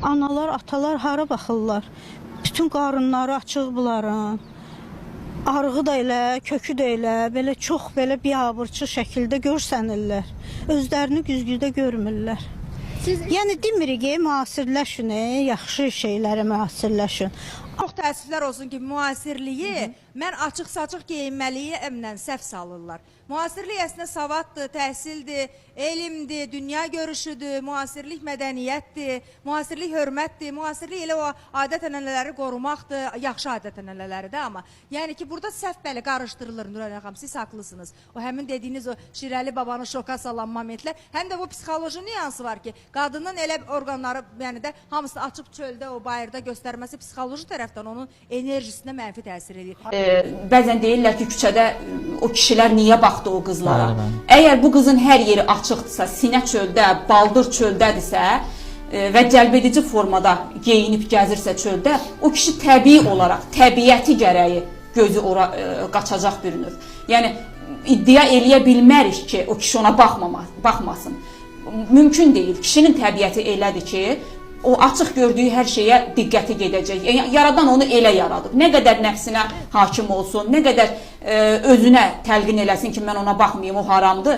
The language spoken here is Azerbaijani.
Analar, atalar hara baxırlar? Bütün qarınları açıq bunların. Arğı da elə, kökü də elə, belə çox belə biabırçı şəkildə görsənirlər. Özlərini güzgüdə görmürlər. Yəni demirik ki, müasirləşin, yaxşı şeylərə müasirləşin. Çox təəssüflər olsun ki, müasirliyi mən açıq-saçıq geyinməliyi əmnən səhv salırlar. Müasirlik əslində savaddır, təhsildir, elmdir, dünya görüşüdür, müasirlik mədəniyyətdir, müasirlik hörmətdir, müasirlik elə o adət-ənənələri qorumaqdır, yaxşı adət-ənənələridir. Amma yəni ki, burada səhv bəli qarışdırılır Nurayən xanım, siz haqlısınız. O həmin dediyiniz o Şirəli babanı şoka salan momentlər, həm də bu psixoloji nüansı var ki, qadının elə orqanları, yəni də hamısını açıb çöldə, o bayırda göstərməsi psixoloji tərəfdən onun enerjisinə mənfi təsir edir. Bəzən deyirlər ki, küçədə o kişilər niyə baxdı o qızlara? Əgər bu qızın hər yeri açıqdırsa, sinə çöldə, baldır çöldədirsə və cəlbedici formada geyinib gəzirsə çöldə, o kişi təbii olaraq, təbiəti gərəyi gözü ora qaçacaq bürünür. Yəni, iddia eləyə bilmərik ki, o kişi ona baxmasın. Mümkün deyil. Kişinin təbiəti elədir ki, o açıq gördüyü hər şeyə diqqəti gedəcək. Yaradan onu elə yaradıb. Nə qədər nəfsinə hakim olsun, nə qədər özünə təlqin eləsin ki, mən ona baxmayayım, o haramdır.